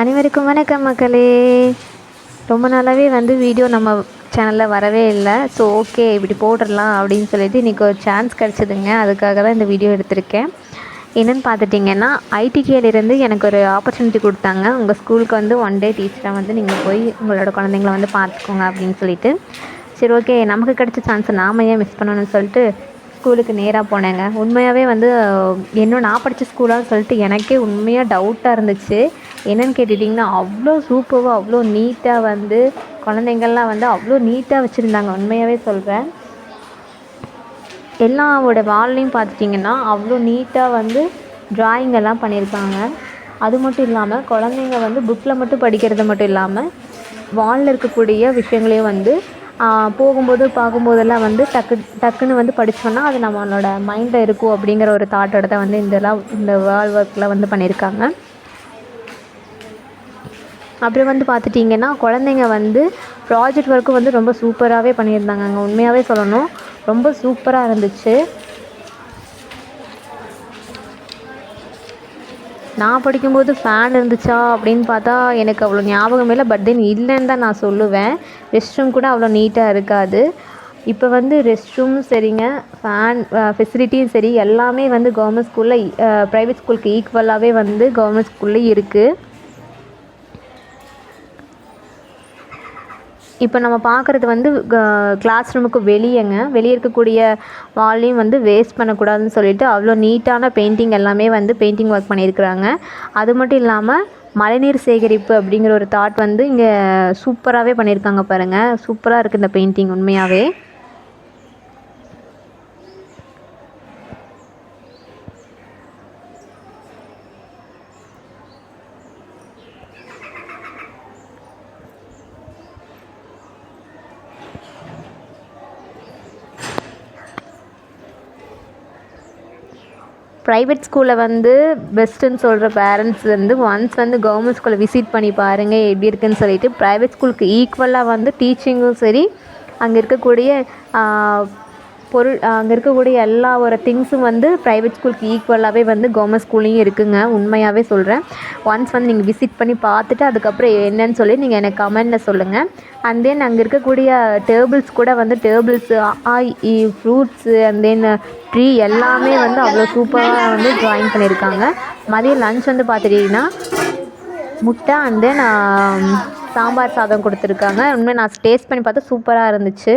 அனைவருக்கும் வணக்கம் மக்களே. ரொம்ப நாளாகவே வந்து வீடியோ நம்ம சேனலில் வரவே இல்லை. ஸோ ஓகே, இப்படி போட்டுடலாம் அப்படின்னு சொல்லிட்டு இன்றைக்கி ஒரு சான்ஸ் கிடச்சிதுங்க. அதுக்காக தான் இந்த வீடியோ எடுத்திருக்கேன். என்னென்னு பார்த்துட்டிங்கன்னா, ஐடிகேலேருந்து எனக்கு ஒரு ஆப்பர்ச்சுனிட்டி கொடுத்தாங்க. உங்கள் ஸ்கூலுக்கு வந்து ஒன் டே டீச்சராக வந்து நீங்கள் போய் உங்களோட குழந்தைங்கள வந்து பார்த்துக்கோங்க அப்படின்னு சொல்லிட்டு. சரி ஓகே, நமக்கு கிடைச்ச சான்ஸை நாம் ஏன் மிஸ் பண்ணணும்னு சொல்லிட்டு ஸ்கூலுக்கு நேராக போனேங்க. உண்மையாகவே வந்து நான் படித்த ஸ்கூலான்னு சொல்லிட்டு எனக்கே உண்மையாக டவுட்டாக இருந்துச்சு. என்னென்னு கேட்டுட்டிங்கன்னா, அவ்வளோ சூப்பராக அவ்வளோ நீட்டாக வந்து குழந்தைங்கள்லாம் வந்து அவ்வளோ நீட்டாக வச்சுருந்தாங்க. உண்மையாகவே சொல்கிறேன். எல்லாவோட வால்லையும் பார்த்துட்டிங்கன்னா அவ்வளோ நீட்டாக வந்து ட்ராயிங் எல்லாம் பண்ணியிருக்காங்க. அது மட்டும் இல்லாமல் குழந்தைங்க வந்து புக்கில் மட்டும் படிக்கிறது மட்டும் இல்லாமல் வாலில் இருக்கக்கூடிய விஷயங்களையும் வந்து போகும்போது பார்க்கும்போதெல்லாம் வந்து டக்குன்னு வந்து படித்தோன்னா அது நம்மளோட மைண்டில் இருக்கும் அப்படிங்கிற ஒரு தாட்டோட தான் வந்து இந்த வால் ஒர்க்கில் வந்து பண்ணியிருக்காங்க. அப்புறம் வந்து பார்த்துட்டிங்கன்னா, குழந்தைங்க வந்து ப்ராஜெக்ட் ஒர்க்கும் வந்து ரொம்ப சூப்பராகவே பண்ணியிருந்தாங்க. அங்கே உண்மையாகவே சொல்லணும், ரொம்ப சூப்பராக இருந்துச்சு. நான் படிக்கும்போது ஃபேன் இருந்துச்சா அப்படின்னு பார்த்தா எனக்கு அவ்வளோ ஞாபகம் இல்லை. பட் தென் இல்லைன்னு தான் நான் சொல்லுவேன். ரெஸ்ட் ரூம் கூட அவ்வளோ நீட்டாக இருக்காது. இப்போ வந்து ரெஸ்ட் ரூமும் சரிங்க, ஃபேன் ஃபெசிலிட்டியும் சரி, எல்லாமே வந்து கவர்மெண்ட் ஸ்கூலில் ப்ரைவேட் ஸ்கூலுக்கு ஈக்குவலாகவே வந்து கவர்மெண்ட் ஸ்கூல்லேயும் இருக்குது. இப்போ நம்ம பார்க்குறது வந்து கிளாஸ் ரூமுக்கு வெளியே இருக்கக்கூடிய வால்லையும் வந்து வேஸ்ட் பண்ணக்கூடாதுன்னு சொல்லிட்டு அவ்வளோ நீட்டான பெயிண்டிங் எல்லாமே வந்து பெயிண்டிங் ஒர்க் பண்ணியிருக்கிறாங்க. அது மட்டும் இல்லாமல் மழைநீர் சேகரிப்பு அப்படிங்கிற ஒரு தாட் வந்து இங்கே சூப்பராகவே பண்ணியிருக்காங்க பாருங்கள். சூப்பராக இருக்குது இந்த பெயிண்டிங் உண்மையாகவே. ப்ரைவேட் ஸ்கூலில் வந்து பெஸ்ட்டுன்னு சொல்கிற பேரண்ட்ஸ் வந்து ஒன்ஸ் வந்து கவர்மெண்ட் ஸ்கூலில் விசிட் பண்ணி பாருங்கள் எப்படி இருக்குதுன்னு சொல்லிட்டு. ப்ரைவேட் ஸ்கூலுக்கு ஈக்குவலாக வந்து டீச்சிங்கும் சரி, அங்கே இருக்கக்கூடிய அங்கே இருக்கக்கூடிய எல்லா ஒரு திங்ஸும் வந்து ப்ரைவேட் ஸ்கூலுக்கு ஈக்குவலாகவே வந்து கவர்மெண்ட் ஸ்கூல்லையும் இருக்குதுங்க. உண்மையாகவே சொல்கிறேன். ஒன்ஸ் வந்து நீங்கள் விசிட் பண்ணி பார்த்துட்டு அதுக்கப்புறம் என்னன்னு சொல்லி நீங்கள் எனக்கு கமெண்டில் சொல்லுங்கள். அண்ட் தென் அங்கே இருக்கக்கூடிய டேபிள்ஸ் கூட வந்து ஃப்ரூட்ஸு அண்ட் தென் ட்ரீ எல்லாமே வந்து அவ்வளோ சூப்பராக வந்து ட்ராயிங் பண்ணியிருக்காங்க. மதியம் லன்ச் வந்து பார்த்துட்டிங்கன்னா முட்டை அண்ட் தென் சாம்பார் சாதம் கொடுத்துருக்காங்க. உண்மையாக நான் டேஸ்ட் பண்ணி பார்த்தா சூப்பராக இருந்துச்சு.